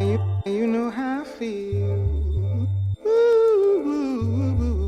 You know how I feel. Ooh, ooh, ooh.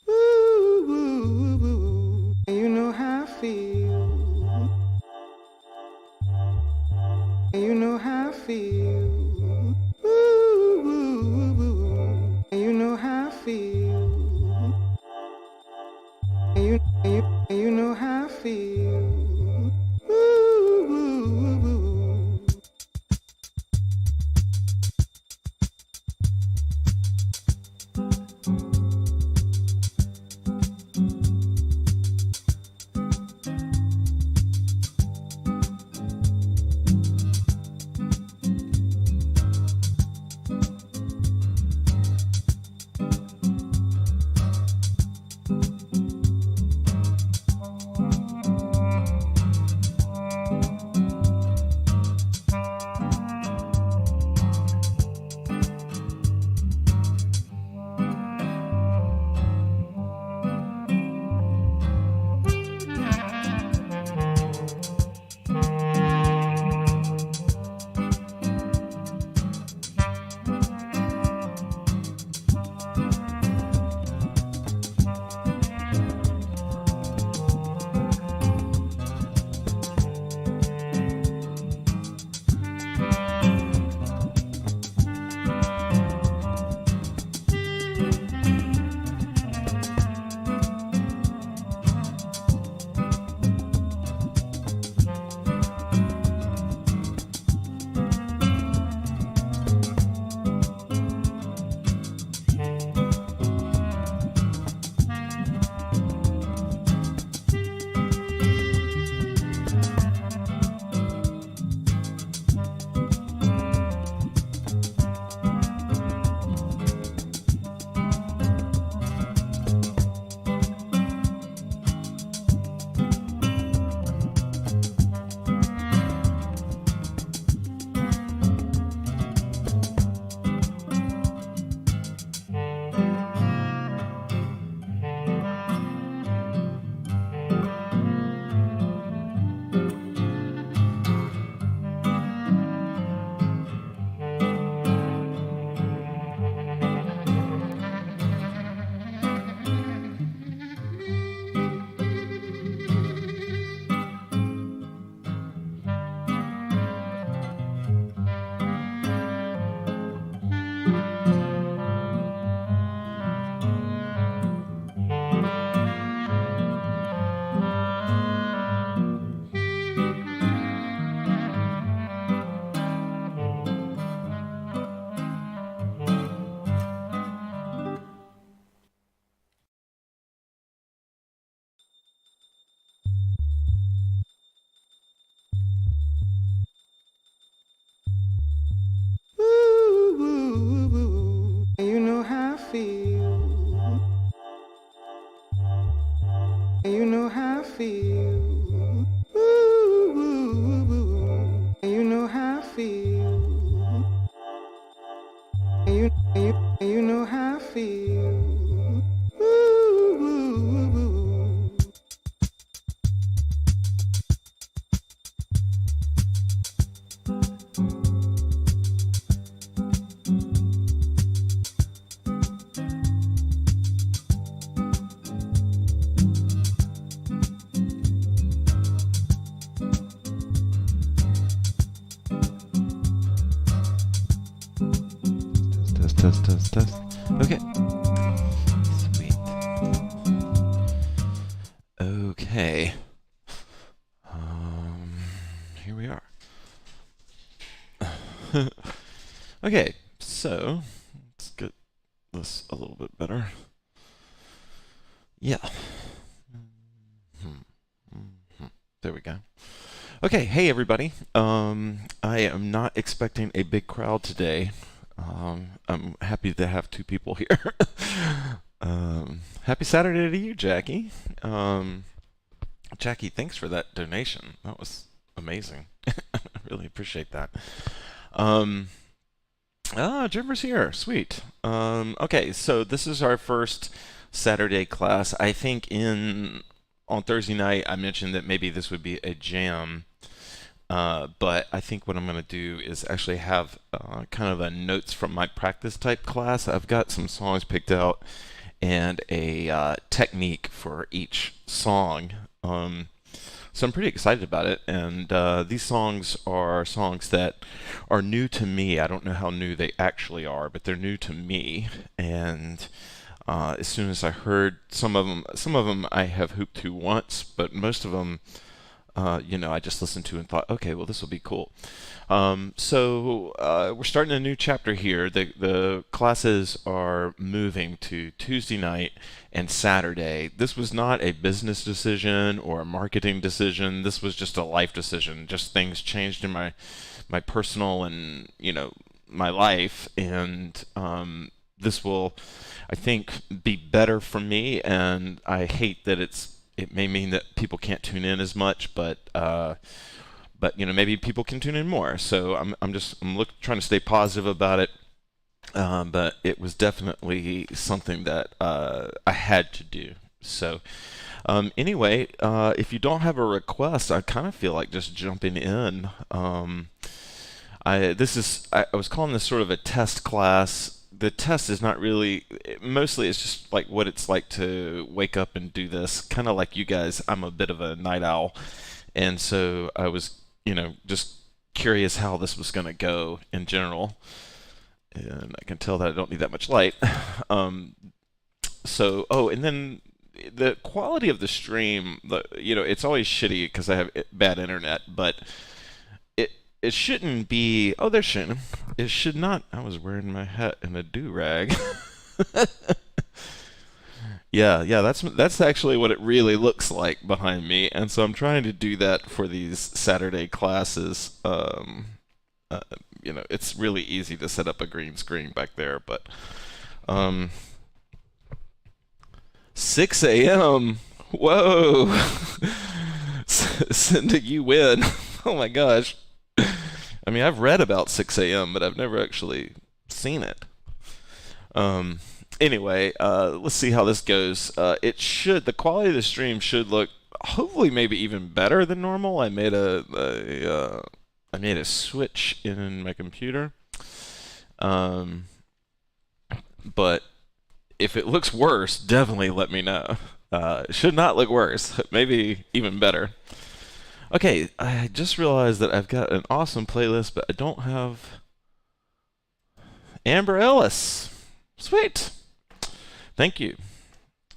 Ooh, ooh, ooh. You know how I feel. You know how I feel. Ooh, ooh, ooh. You know how I feel. You know how I feel. Ooh, ooh, ooh. test. Okay. Sweet. Okay. Here we are. Okay, so let's get this a little bit better. Yeah. There we go. Okay, hey everybody. I am not expecting a big crowd today. I'm happy to have two people here. Happy Saturday to you, Jackie. Jackie, thanks for that donation. That was amazing. I really appreciate that. Jimmer's here. Sweet. Okay, so this is our first Saturday class. I think on Thursday night I mentioned that maybe this would be a jam. But I think what I'm going to do is actually have kind of a notes from my practice type class. I've got some songs picked out and a technique for each song. So I'm pretty excited about it. And these songs are songs that are new to me. I don't know how new they actually are, but they're new to me. And as soon as I heard some of them I have hooped to once, but most of them I just listened to and thought, okay, well, this will be cool. So we're starting a new chapter here. The classes are moving to Tuesday night and Saturday. This was not a business decision or a marketing decision. This was just a life decision. Just things changed in my personal and my life, and this will, I think, be better for me. And I hate that it may mean that people can't tune in as much, but maybe people can tune in more. So I'm trying to stay positive about it. But it was definitely something that I had to do. So anyway, if you don't have a request, I kind of feel like just jumping in. I was calling this sort of a test class. The test is not really, mostly it's just like what it's like to wake up and do this. Kind of like you guys, I'm a bit of a night owl. And so I was, just curious how this was going to go in general. And I can tell that I don't need that much light. And then the quality of the stream, it's always shitty because I have bad internet, but it shouldn't be. Oh, there's Shannon. It should not. I was wearing my hat and a do-rag. Yeah, that's actually what it really looks like behind me, and so I'm trying to do that for these Saturday classes. It's really easy to set up a green screen back there, but 6 a.m. Whoa, Cindy, you win. Oh my gosh. I mean, I've read about 6 a.m., but I've never actually seen it. Anyway, let's see how this goes. The quality of the stream should look, hopefully, maybe even better than normal. I made a switch in my computer. But if it looks worse, definitely let me know. It should not look worse. Maybe even better. Okay, I just realized that I've got an awesome playlist, but I don't have Amber Ellis. Sweet. Thank you.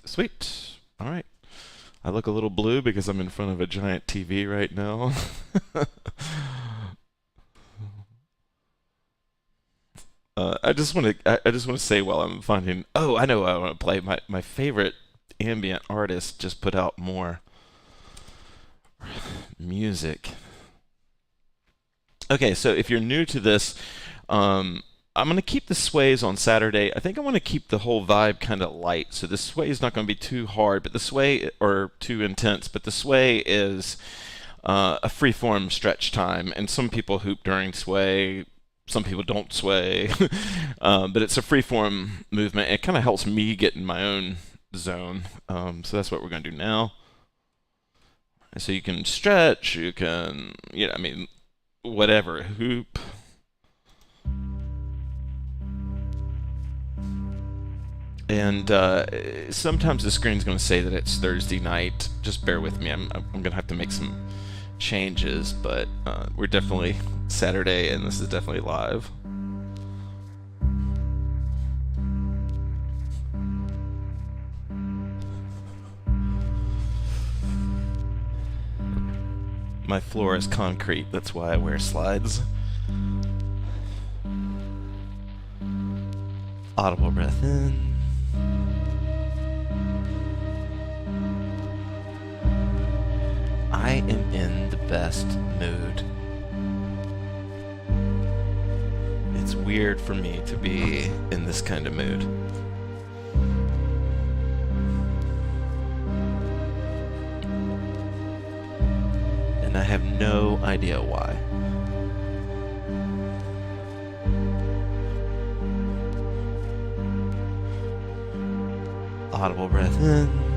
Sweet. All right. I look a little blue because I'm in front of a giant TV right now. I just want to say while I'm finding. Oh, I know. I want to play my favorite ambient artist. Just put out more music. Okay, so if you're new to this, I'm going to keep the sways on Saturday. I think I want to keep the whole vibe kind of light. So the sway is not going to be too hard, but the sway, or too intense, but the sway is a free-form stretch time. And some people hoop during sway, some people don't sway. But it's a free-form movement. It kind of helps me get in my own zone. So that's what we're going to do now. So you can stretch, you can, whatever, hoop. And sometimes the screen's going to say that it's Thursday night. Just bear with me. I'm going to have to make some changes, but we're definitely Saturday, and this is definitely live. My floor is concrete, that's why I wear slides. Audible breath in. I am in the best mood. It's weird for me to be in this kind of mood. And I have no idea why. Audible breath in.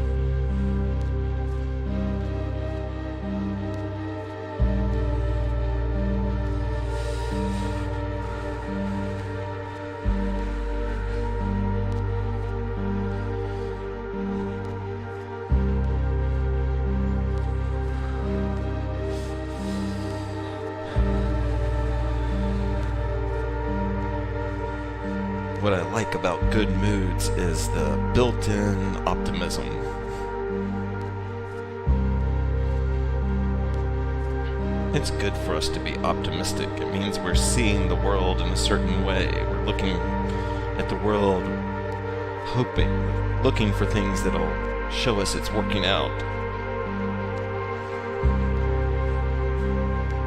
What I like about good moods is the built-in optimism. It's good for us to be optimistic. It means we're seeing the world in a certain way. We're looking at the world, looking for things that'll show us it's working out.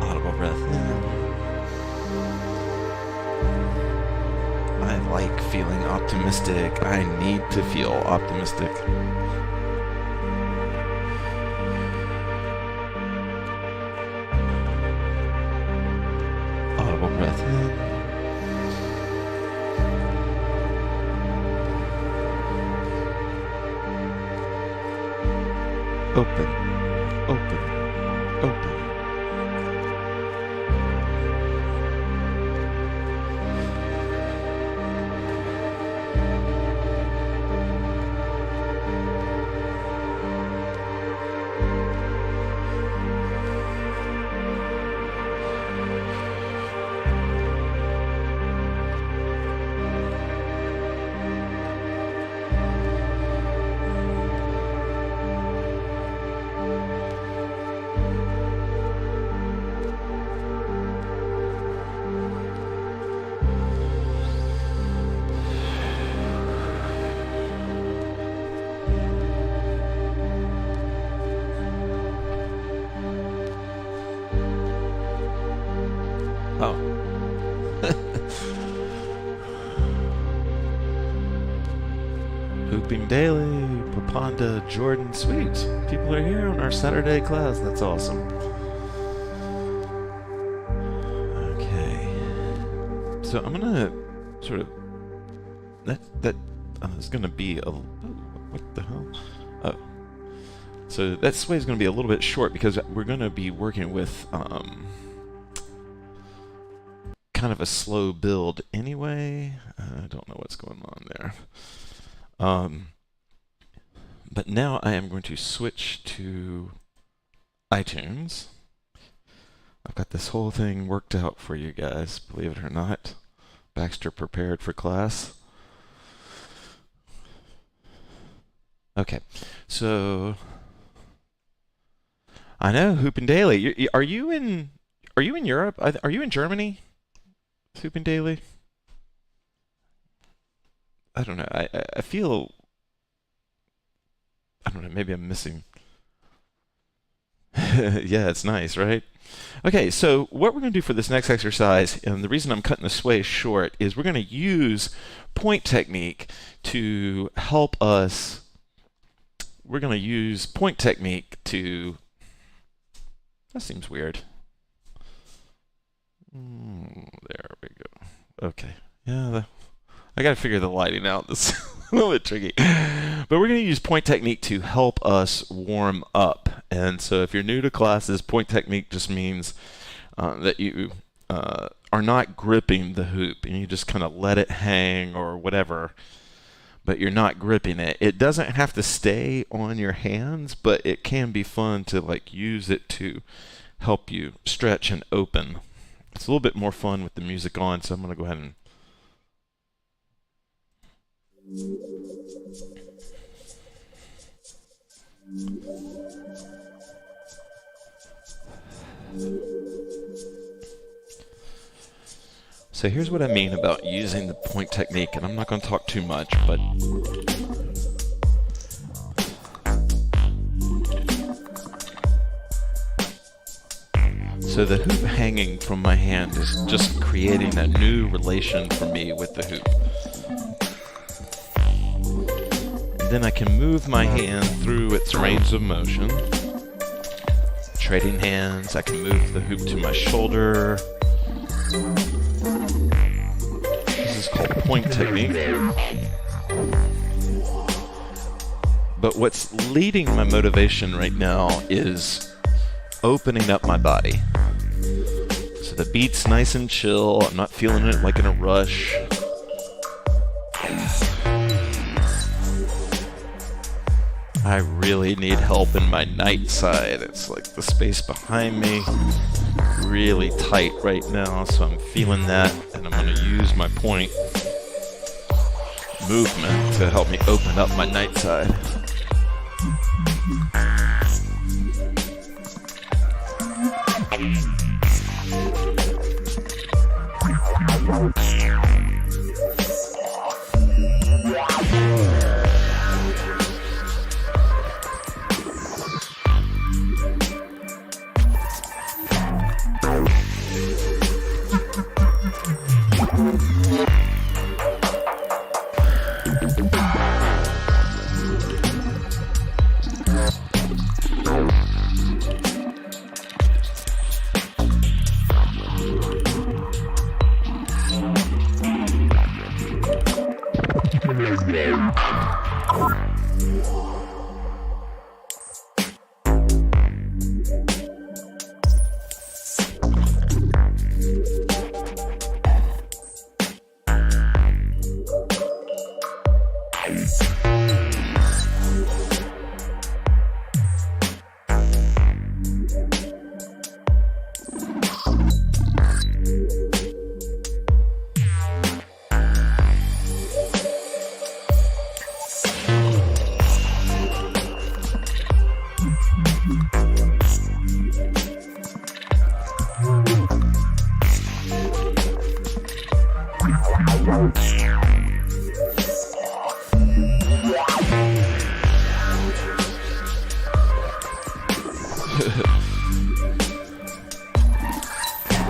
Audible breath in. I like feeling optimistic. I need to feel optimistic. Audible breath in. Open, open, open. Oh. Hooping Daily, Paponda, Jordan, sweet. People are here on our Saturday class. That's awesome. Okay. So I'm gonna sort of that is gonna be a what the hell? Oh. So that sway is gonna be a little bit short because we're gonna be working with kind of a slow build anyway. I don't know what's going on there. But now I am going to switch to iTunes. I've got this whole thing worked out for you guys, believe it or not. Baxter prepared for class. Okay, so I know Hoopin' Daily. Are you in Europe? Are you in Germany? Hoopin' Daily. I don't know. I feel. I don't know. Maybe I'm missing. Yeah, it's nice, right? Okay, so what we're going to do for this next exercise, and the reason I'm cutting the sway short, is we're going to use point technique to help us. We're going to use point technique to. That seems weird. There we go. Okay. Yeah, I got to figure the lighting out. This is a little bit tricky. But we're going to use point technique to help us warm up. And so if you're new to classes, point technique just means that you are not gripping the hoop and you just kind of let it hang or whatever, but you're not gripping it. It doesn't have to stay on your hands, but it can be fun to like use it to help you stretch and open. It's a little bit more fun with the music on, so I'm going to go ahead and So here's what I mean about using the point technique, and I'm not going to talk too much, but so the hoop hanging from my hand is just creating a new relation for me with the hoop. And then I can move my hand through its range of motion. Trading hands, I can move the hoop to my shoulder. This is called point technique. But what's leading my motivation right now is opening up my body. So the beat's nice and chill. I'm not feeling it like in a rush. I really need help in my night side. It's like the space behind me really tight right now, so I'm feeling that, and I'm going to use my point movement to help me open up my night side.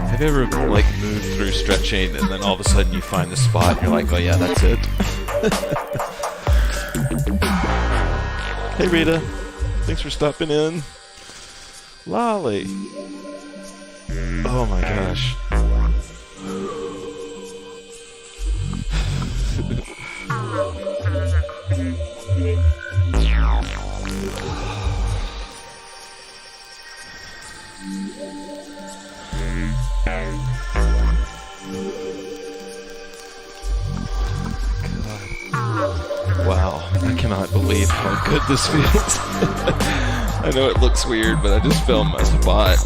Have you ever like moved through stretching and then all of a sudden you find the spot and you're like, oh yeah, that's it? Hey Rita, thanks for stopping in. Lolly. Oh my gosh. Wow, I cannot believe how good this feels. I know it looks weird, but I just found my spot.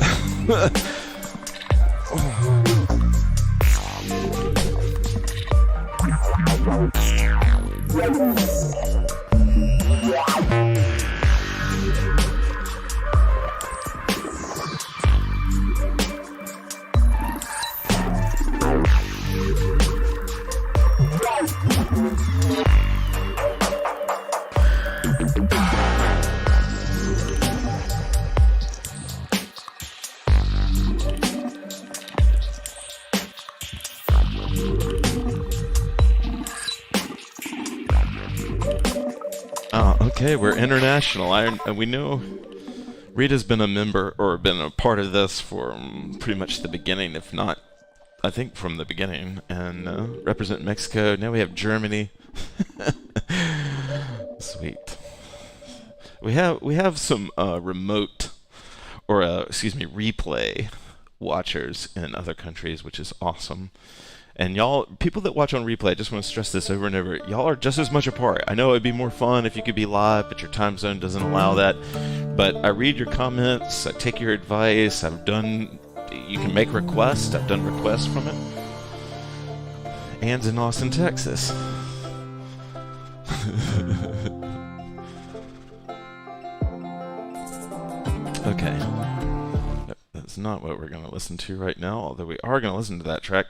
Okay, we're international. We know Rita's been a member or been a part of this for pretty much the beginning, if not, I think from the beginning, and represent Mexico. Now we have Germany. Sweet. We have some remote, or replay watchers in other countries, which is awesome. And y'all, people that watch on replay, I just want to stress this over and over, y'all are just as much a part. I know it'd be more fun if you could be live, but your time zone doesn't allow that. But I read your comments, I take your advice, you can make requests, I've done requests from it. Anne's in Austin, Texas. Okay. is not what we're going to listen to right now, although we are going to listen to that track.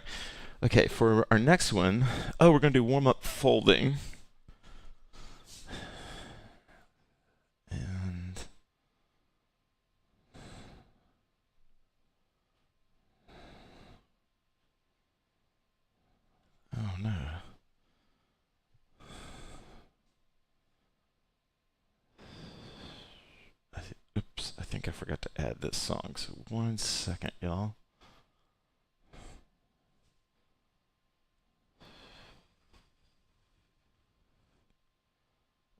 Okay, for our next one, we're going to do warm-up folding. And oh no. Oops, I think I forgot to add this song. So 1 second, y'all.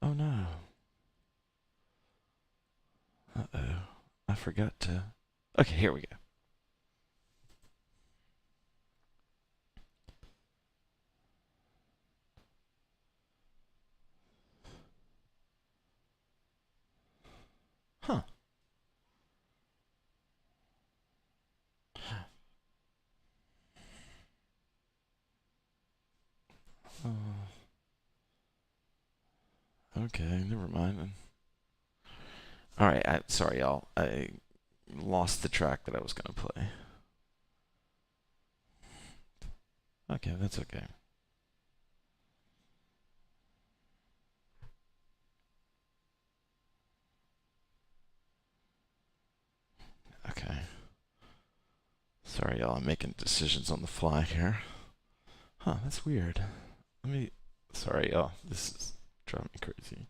Oh no. Uh-oh. I forgot to. Okay, here we go. Huh. Okay, never mind. All right, sorry, y'all. I lost the track that I was going to play. Okay, that's okay. Okay. Sorry, y'all. I'm making decisions on the fly here. Huh, that's weird. Sorry, y'all. This is driving me crazy.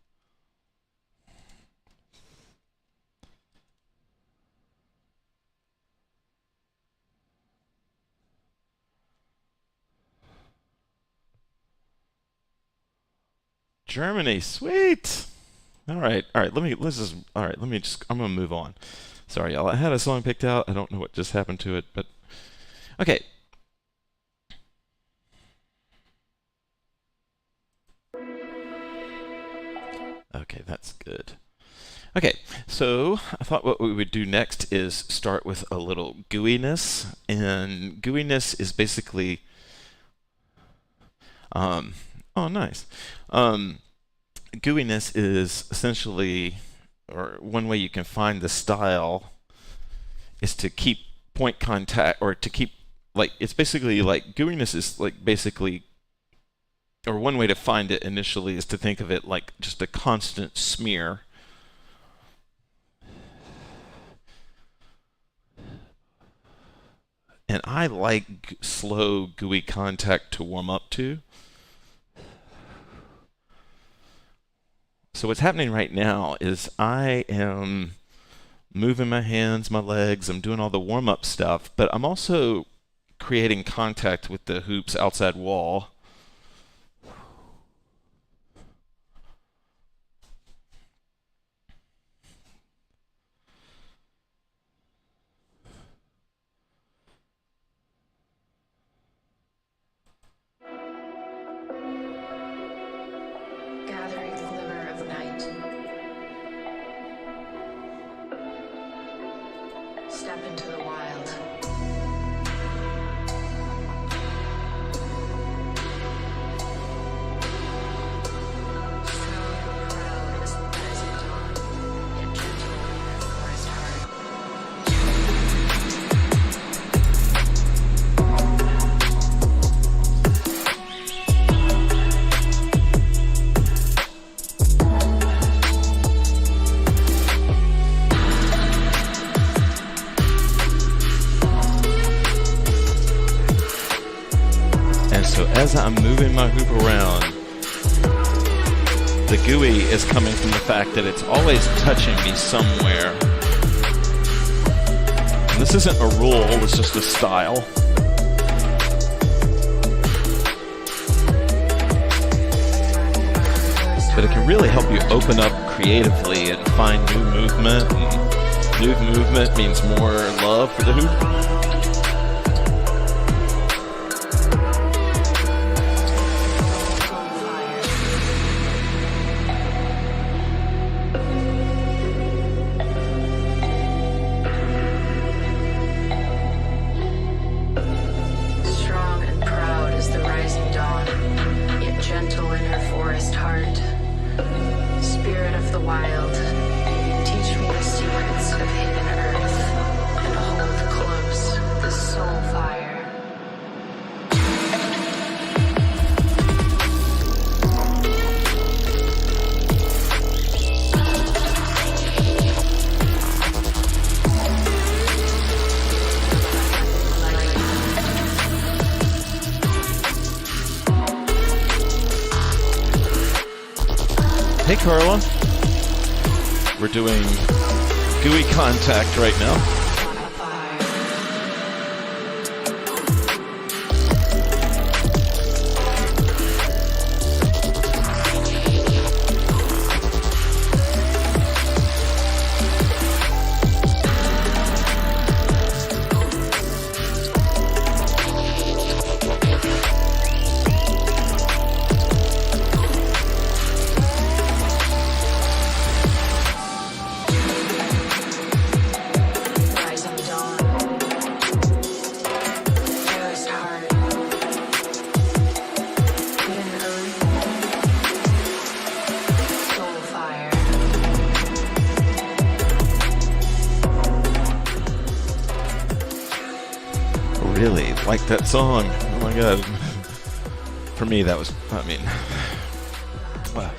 Germany, sweet. All right. I'm gonna move on. Sorry, y'all. I had a song picked out. I don't know what just happened to it, but okay. Okay, that's good. Okay, so I thought what we would do next is start with a little gooiness, and gooiness is basically, oh, nice. Gooiness is essentially, or one way you can find the style is to keep point contact, or to keep, like, it's basically like, gooiness is like basically, or one way to find it initially is to think of it like just a constant smear. And I like slow, gooey contact to warm up to. So what's happening right now is I am moving my hands, my legs, I'm doing all the warm-up stuff, but I'm also creating contact with the hoop's outside wall. Step into the wild. So as I'm moving my hoop around, the gooey is coming from the fact that it's always touching me somewhere. And this isn't a rule, it's just a style. But it can really help you open up creatively and find new movement. And new movement means more love for the hoop. Spirit of the wild, teach me the secrets of hidden earth and hold Hey, Carla. We're doing gooey contact right now. Really like that song. Oh my god. For me, that was,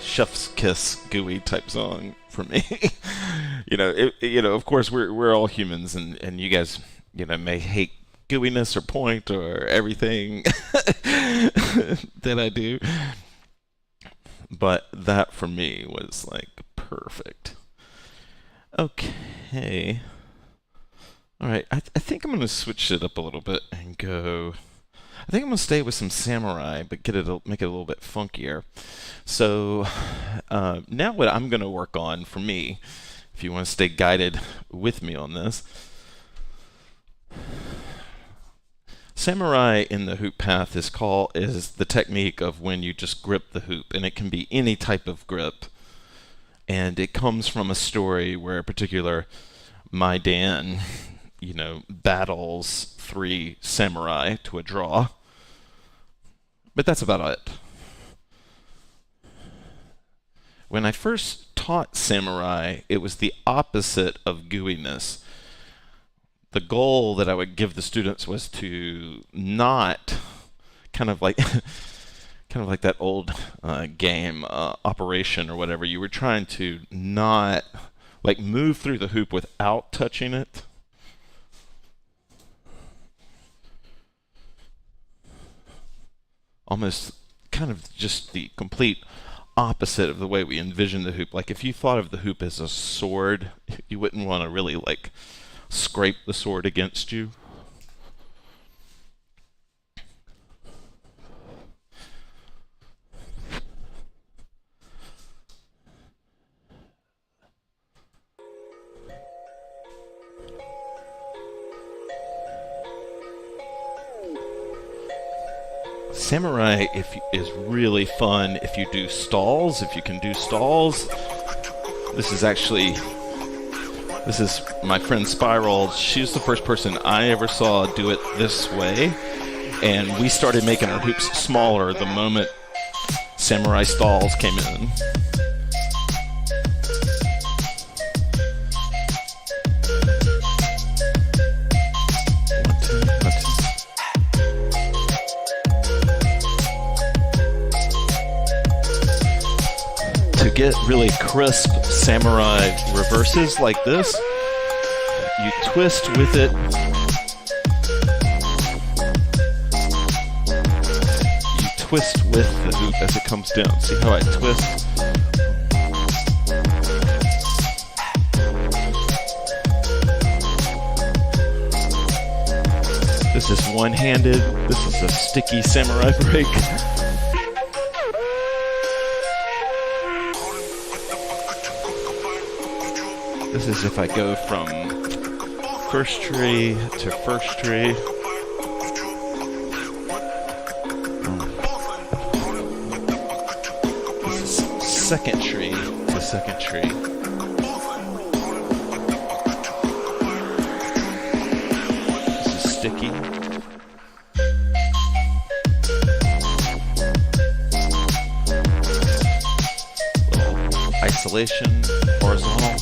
chef's kiss gooey type song for me. Of course we're all humans, and you guys, may hate gooiness or point or everything that I do. But that for me was like perfect. Okay. All right, I think I'm going to switch it up a little bit and go. I think I'm going to stay with some samurai, but make it a little bit funkier. So now what I'm going to work on for me, if you want to stay guided with me on this, samurai in the hoop path is the technique of when you just grip the hoop, and it can be any type of grip, and it comes from a story where a particular Maidan, battles 3 samurai to a draw. But that's about it. When I first taught samurai, it was the opposite of gooiness. The goal that I would give the students was to not kind of like that old game, Operation or whatever. You were trying to not move through the hoop without touching it. Almost kind of just the complete opposite of the way we envision the hoop. Like if you thought of the hoop as a sword, you wouldn't want to really scrape the sword against you. Samurai is really fun if you do stalls, if you can do stalls. This is my friend Spiral. She's the first person I ever saw do it this way, and we started making our hoops smaller the moment samurai stalls came in. To get really crisp samurai reverses like this, you twist with it. You twist with the hoop as it comes down. See how I twist? This is one-handed. This is a sticky samurai break. This is if I go from first tree to first tree. This is second tree to second tree. This is sticky. Little isolation, horizontal.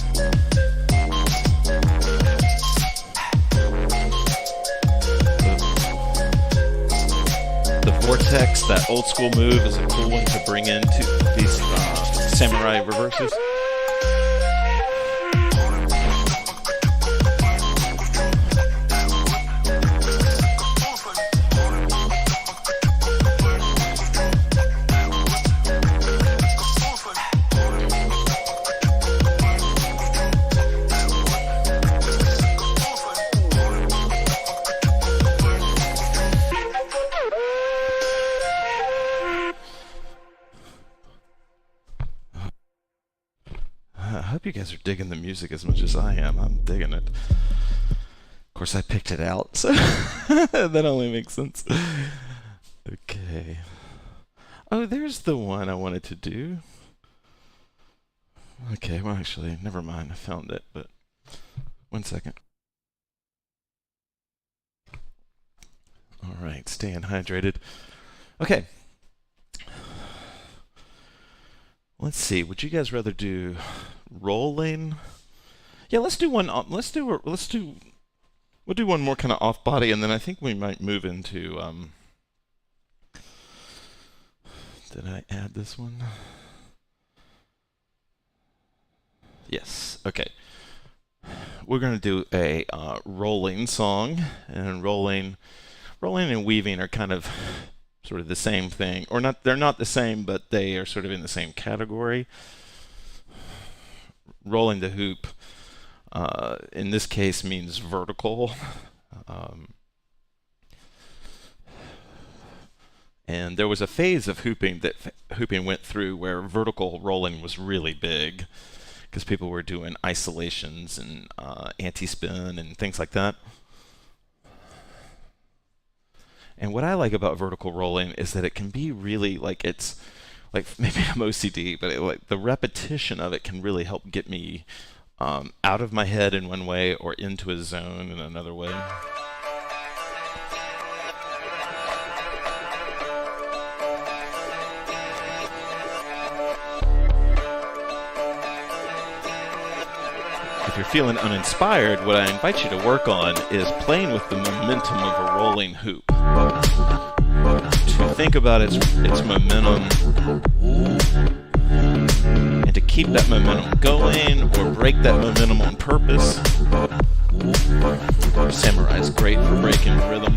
Vortex, that old school move, is a cool one to bring into these samurai reverses. you guys are digging the music as much as I am. I'm digging it. Of course, I picked it out, so that only makes sense. Okay. Oh, there's the one I wanted to do. Okay, well, actually, never mind. I found it, but 1 second. All right, staying hydrated. Okay. Let's see. Would you guys rather do rolling? Yeah, let's do one. We'll do one more kind of off body, and then I think we might move into. Did I add this one? Yes. Okay. We're gonna do a rolling song, and rolling and weaving are kind of sort of the same thing, or not. They're not the same, but they are sort of in the same category. Rolling the hoop, in this case, means vertical. Um, and there was a phase of hooping that hooping went through where vertical rolling was really big because people were doing isolations and anti-spin and things like that. And what I like about vertical rolling is that it can be really like it's like maybe I'm OCD, but like the repetition of it can really help get me out of my head in one way or into a zone in another way. If you're feeling uninspired, what I invite you to work on is playing with the momentum of a rolling hoop. To think about its momentum and to keep that momentum going or break that momentum on purpose. Samurai's great for breaking rhythm.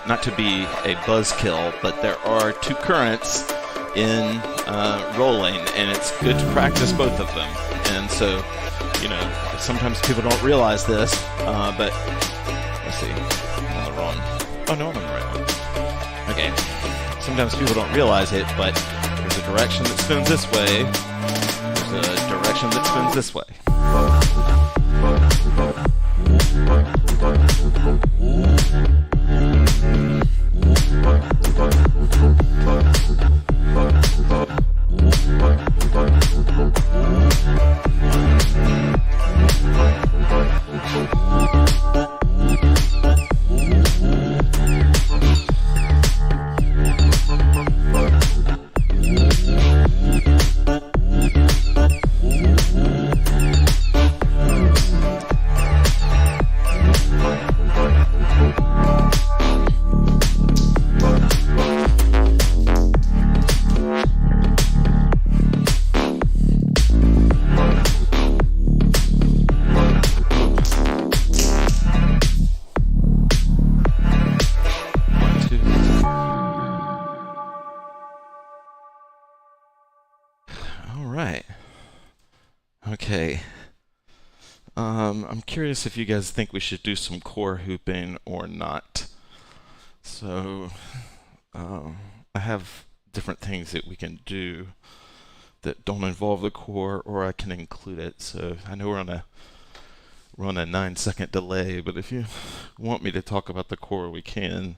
Not to be a buzzkill, but there are two currents in rolling, and it's good to practice both of them. And so, sometimes people don't realize this, but let's see, I'm on the wrong. Oh no, I'm on the right one. Okay, sometimes people don't realize it, but there's a direction that spins this way. There's a direction that spins this way. Okay. I'm curious if you guys think we should do some core hooping or not. So, I have different things that we can do that don't involve the core, or I can include it. So I know we're on a 9-second delay, but if you want me to talk about the core, we can.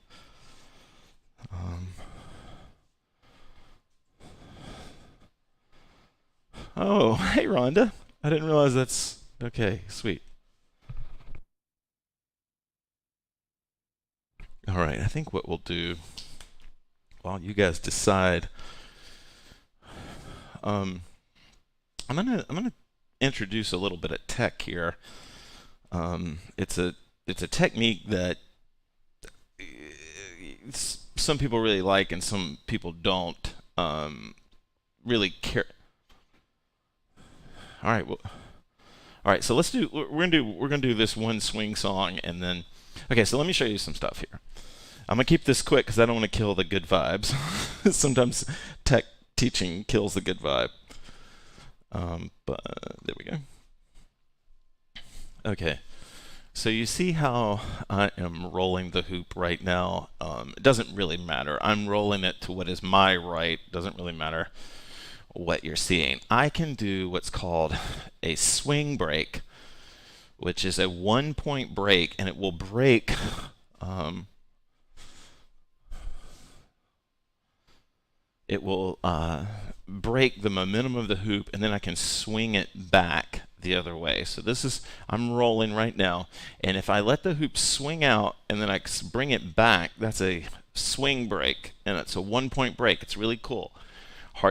Oh, hey Rhonda. I didn't realize that's okay. Sweet. All right. I think what we'll do while you guys decide I'm gonna introduce a little bit of tech here. It's a technique that some people really like and some people don't really care. All right, well, all right. So we're gonna do this one swing song, and then okay. So let me show you some stuff here. I'm gonna keep this quick because I don't want to kill the good vibes. Sometimes tech teaching kills the good vibe. But there we go. Okay. So you see how I am rolling the hoop right now. It doesn't really matter. I'm rolling it to what is my right. Doesn't really matter what you're seeing. I can do what's called a swing break, which is a 1-point break, and it will break break the momentum of the hoop, and then I can swing it back the other way. So I'm rolling right now, and if I let the hoop swing out and then I bring it back, that's a swing break, and it's a 1-point break. It's really cool.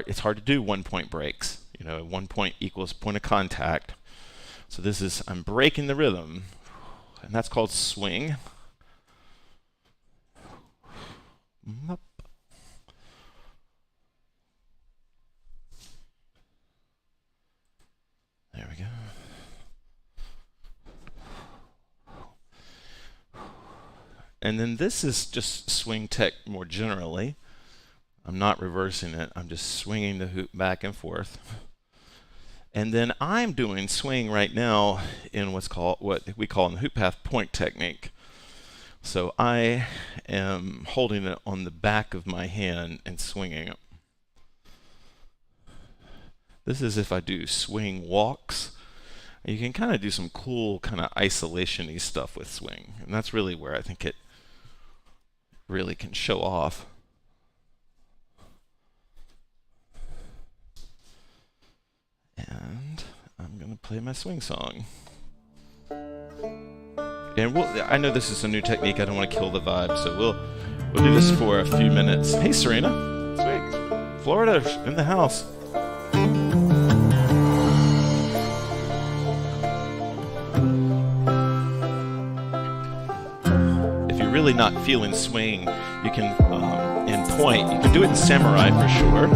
It's hard to do 1-point breaks. 1 point equals point of contact. So I'm breaking the rhythm, and that's called swing. There we go. And then this is just swing tech more generally. I'm not reversing it. I'm just swinging the hoop back and forth. And then I'm doing swing right now in what we call in the hoop path point technique. So I am holding it on the back of my hand and swinging it. This is if I do swing walks. You can kind of do some cool kind of isolation-y stuff with swing. And that's really where I think it really can show off. And I'm going to play my swing song. And I know this is a new technique. I don't want to kill the vibe, so we'll do this for a few minutes. Hey, Serena. Sweet. Florida in the house. If you're really not feeling swing, you can in point. You can do it in samurai for sure.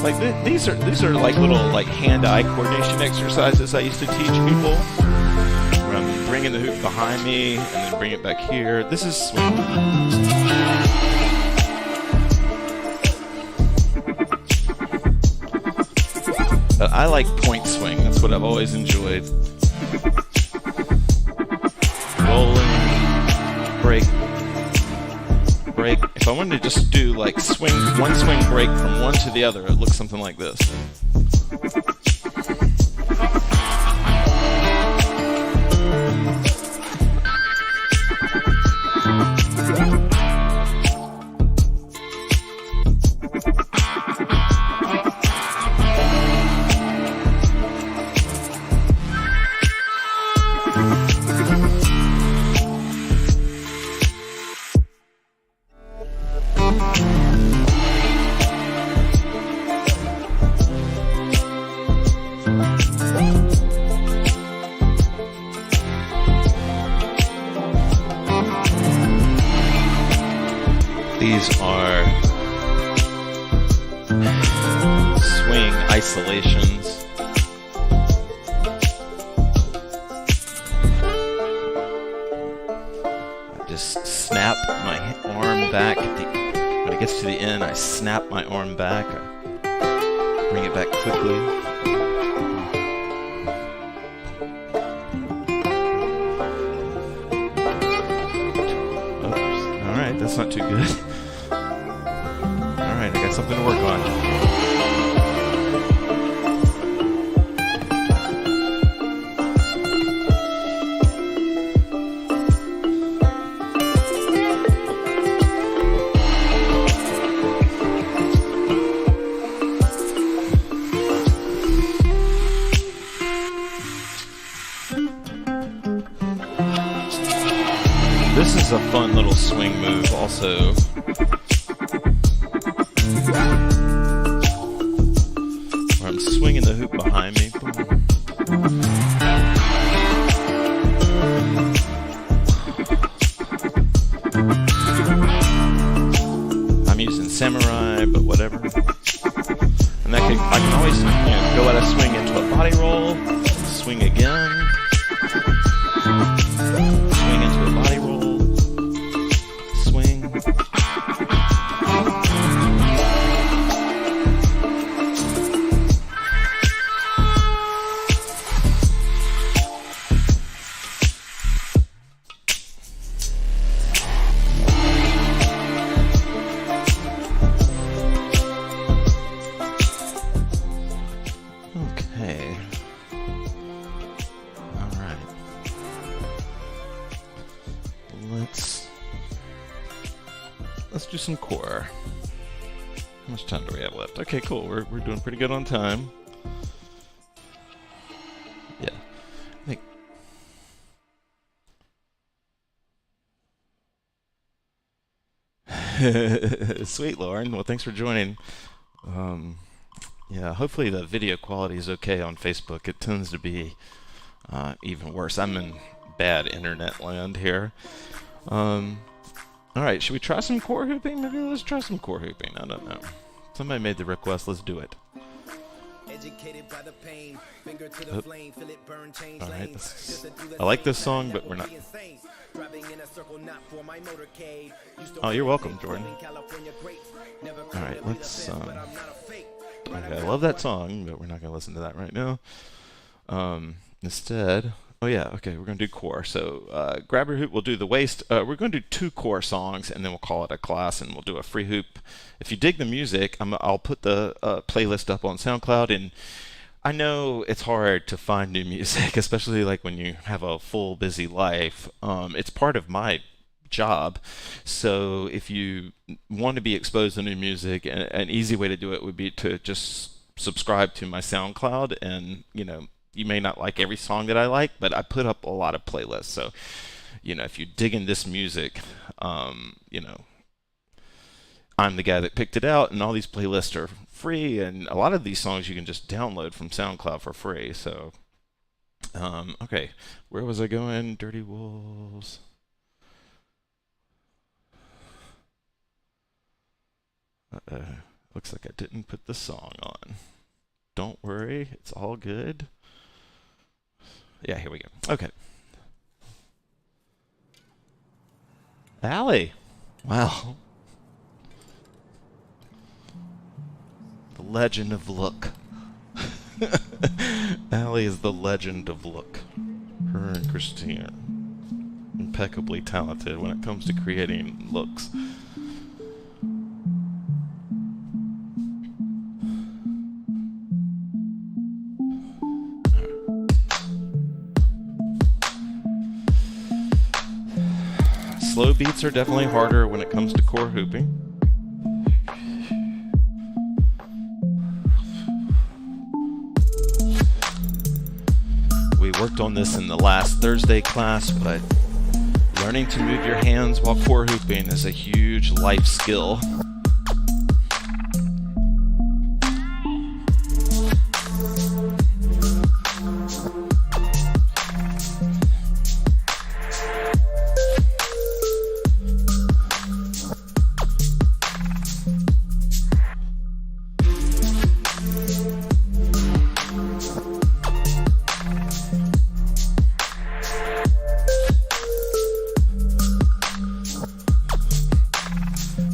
Like these are like little like hand-eye coordination exercises I used to teach people. Where I'm bringing the hoop behind me and then bring it back here. This is swing. I like point swing. That's what I've always enjoyed. Rolling, break. If I wanted to just do like one swing break from one to the other, it looks something like this. These are swing isolations. I just snap my arm back. When it gets to the end, I snap my arm back. I bring it back quickly. Oops. All right, that's not too good. Alright, I got something to work on. This is a fun little swing move also. hoop behind me. I'm using Samurai, but whatever. And I can always go at a swing into a body roll, swing again, swing into a body roll, swing. Okay. All right. Let's do some core. How much time do we have left? Okay, cool. We're doing pretty good on time. Yeah. I think. Sweet, Lauren. Well, thanks for joining. Yeah, hopefully the video quality is okay on Facebook. It tends to be even worse. I'm in bad internet land here. All right, should we try some core hooping? Maybe let's try some core hooping. I don't know. Somebody made the request. Let's do it. All right. I like this song, but we're not. Oh, you're welcome, Jordan. All right, let's. Okay, I love that song, but we're not going to listen to that right now. Instead, oh yeah, okay, we're going to do core. So grab your hoop, we'll do the waist. We're going to do 2 core songs, and then we'll call it a class, and we'll do a free hoop. If you dig the music, I'll put the playlist up on SoundCloud, and I know it's hard to find new music, especially like when you have a full busy life. It's part of my job. So if you want to be exposed to new music, an easy way to do it would be to just subscribe to my SoundCloud, and you may not like every song that I like, but I put up a lot of playlists. So if you dig in this music, I'm the guy that picked it out, and all these playlists are free, and a lot of these songs you can just download from SoundCloud for free. So okay, where was I going? Dirty Wolves. Looks like I didn't put the song on. Don't worry, it's all good. Yeah, here we go. Okay. Allie. Wow. The legend of look. Allie is the legend of look. Her and Christine. Impeccably talented when it comes to creating looks. Slow beats are definitely harder when it comes to core hooping. We worked on this in the last Thursday class, but learning to move your hands while core hooping is a huge life skill.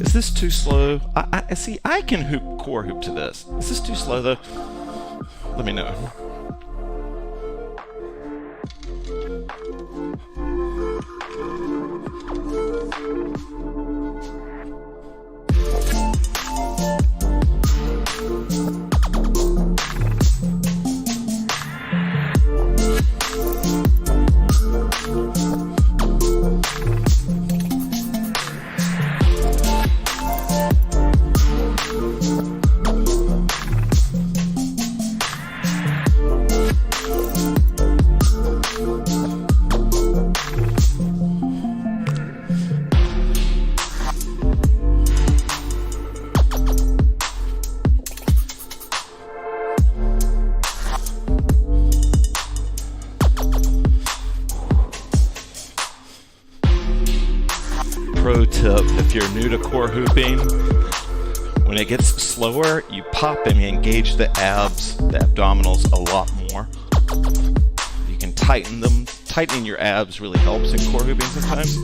Is this too slow? I see. I can core hoop to this. Is this too slow though? Let me know. pro tip if you're new to core hooping. When it gets slower, you pop and engage the abs, the abdominals a lot more. You can tighten them. Tightening your abs really helps in core hooping sometimes.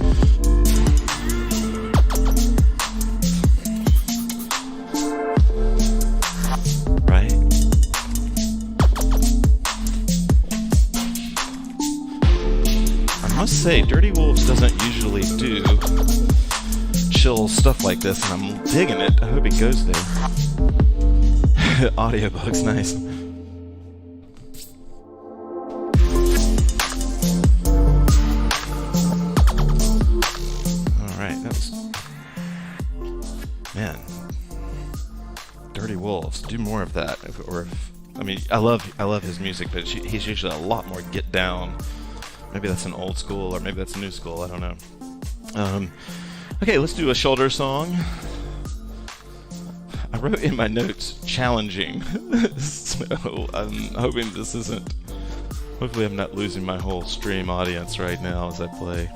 Right? I must say, Dirty Wolves doesn't usually do chill stuff like this, and I'm digging it. I hope it goes there. Audiobook's nice. Alright, that was... Man. Dirty Wolves. Do more of that. I love his music, but he's usually a lot more get down. Maybe that's an old school, or maybe that's a new school, I don't know. Okay, let's do a shoulder song. I wrote in my notes, challenging. So I'm hoping this isn't... Hopefully I'm not losing my whole stream audience right now as I play.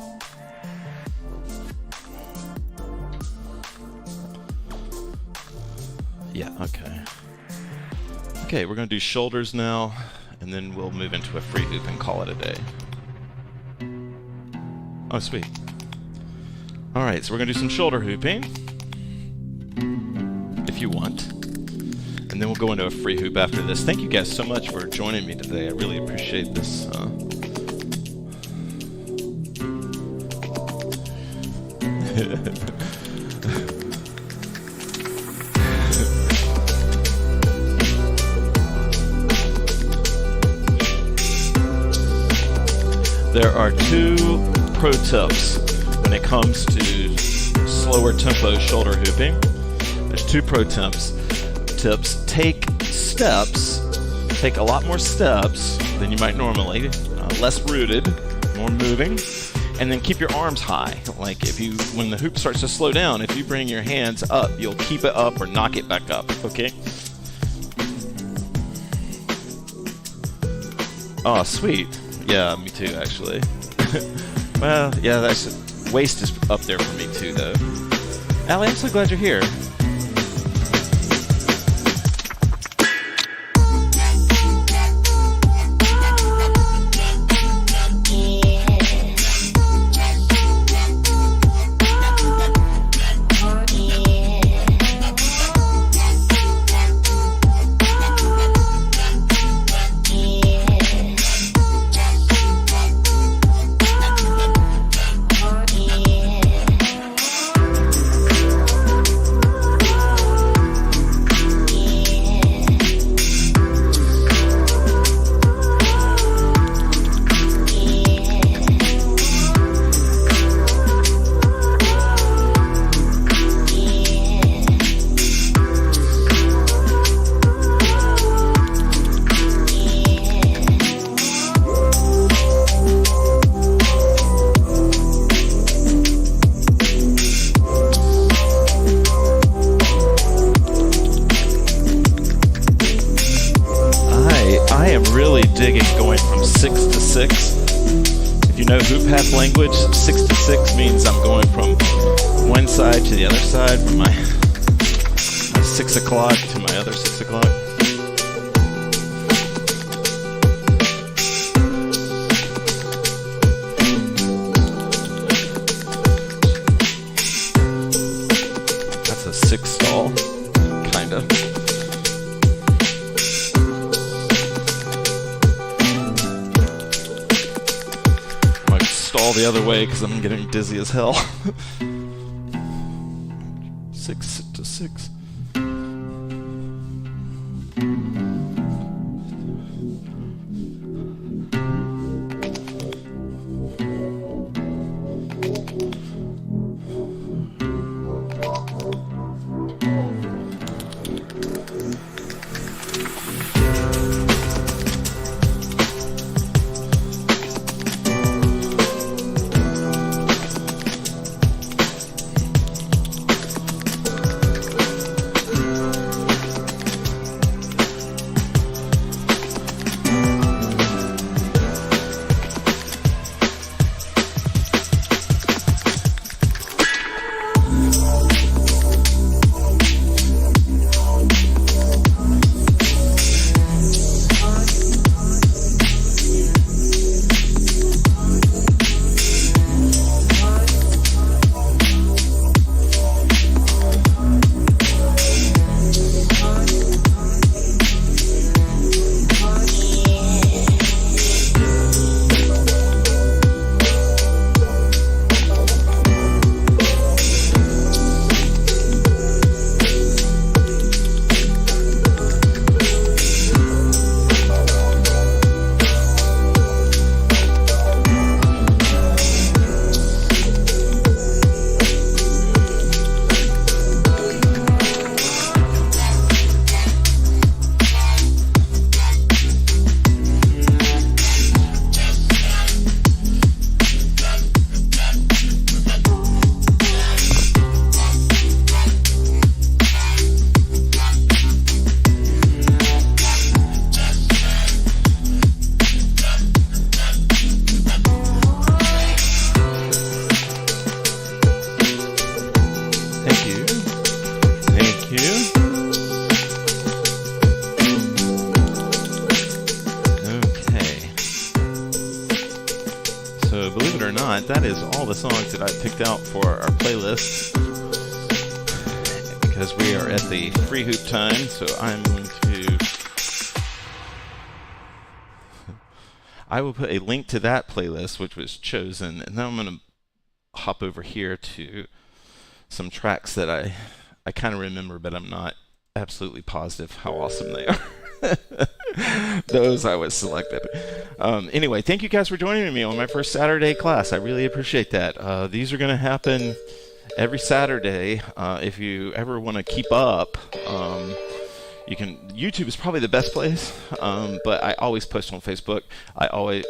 Yeah, okay. Okay, we're going to do shoulders now, and then we'll move into a free hoop and call it a day. Oh, sweet. Alright, so we're going to do some shoulder hooping, if you want. And then we'll go into a free hoop after this. Thank you guys so much for joining me today. I really appreciate this. There are two pro tips when it comes to slower tempo shoulder hooping. There's two pro tips. Take steps, take a lot more steps than you might normally, less rooted, more moving, and then keep your arms high. Like when the hoop starts to slow down, if you bring your hands up, you'll keep it up or knock it back up, okay? Oh, sweet. Yeah, me too, actually. Well, yeah, waist is up there for me too, though. Allie, I'm so glad you're here. HoopPath language, 6 to 6 means I'm going from one side to the other side, from my 6 o'clock to my other 6 o'clock. That's a 6 stall, kind of. Stall the other way because I'm getting dizzy as hell. 6 to 6. So believe it or not, that is all the songs that I picked out for our playlist, because we are at the free hoop time. So I will put a link to that playlist, which was chosen, and then I'm going to hop over here to some tracks that I kind of remember, but I'm not absolutely positive how awesome they are. Those I was selected. Anyway, thank you guys for joining me on my first Saturday class. I really appreciate that. These are going to happen every Saturday. If you ever want to keep up, YouTube is probably the best place, but I always post on Facebook. I almost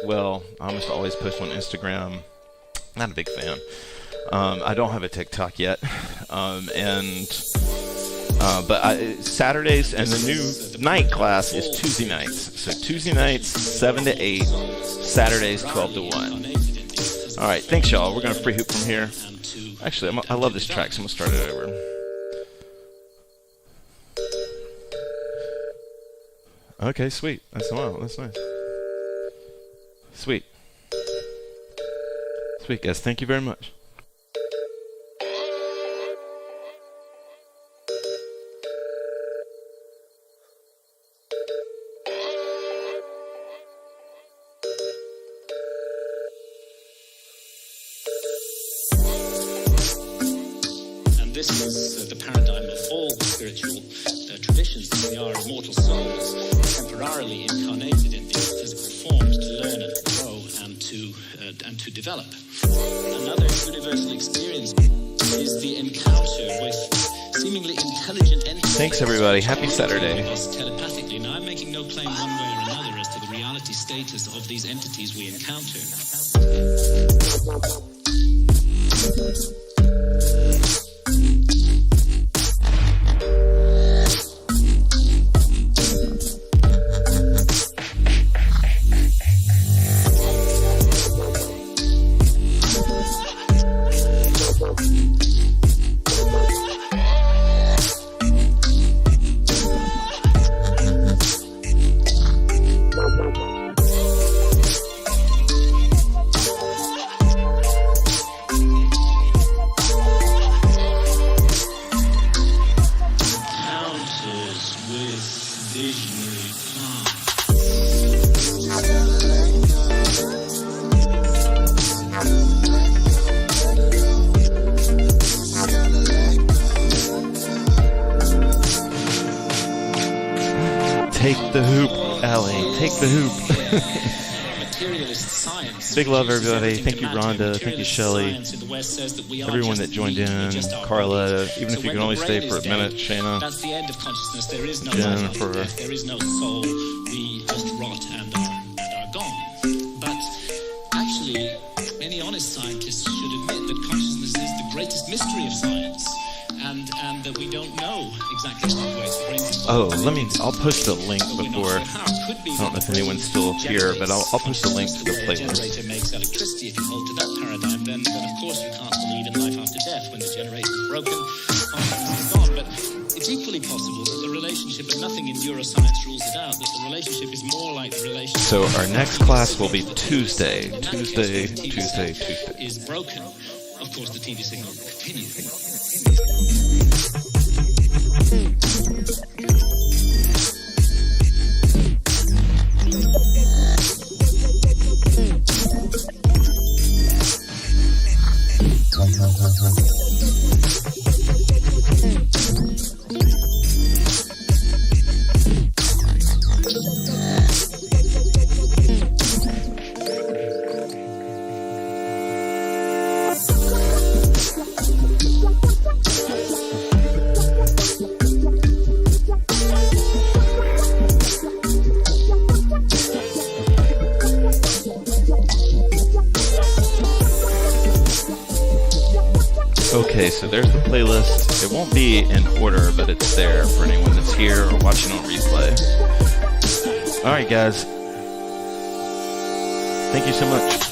always post on Instagram. Not a big fan. I don't have a TikTok yet, but Saturdays, and the new night class is Tuesday nights. So Tuesday nights 7 to 8, Saturdays 12 to 1. All right, thanks y'all. We're gonna free hoop from here. Actually, I love this track, so I'm gonna start it over. Okay, sweet. That's nice. Sweet, guys. Thank you very much. This is the paradigm of all spiritual traditions, that we are immortal souls, temporarily incarnated in these physical forms to learn and grow and to develop. Another universal experience is the encounter with seemingly intelligent entities. Thanks, everybody. Happy Saturday. Telepathically. Now, I'm making no claim one way or another as to the reality status of these entities we encounter. Take the hoop, Allie. Take the hoop. Big love, everybody. Thank you, Rhonda. Thank you, Shelly. Everyone that joined in. Carla. Even if you can only stay for a minute. Shayna. Jennifer. There is no soul. We just rot and are gone. But actually, any honest scientist should admit that consciousness is the greatest mystery of science. And that we don't know exactly how it works. I'll post a link before. I don't know if anyone's still here, but I'll post a link to the playlist. The generator makes electricity. If you hold to that paradigm, then of course you can't believe in life after death. When the generator is broken, consciousness is gone. But it's equally possible that the relationship, and nothing in neuroscience rules it out, that the relationship is more like the relationship. So our next class will be Tuesday. Tuesday is broken. Of course, the TV signal will continue. Okay, so there's the playlist. It won't be in order, but it's there for anyone that's here or watching on replay. Alright, guys. Thank you so much.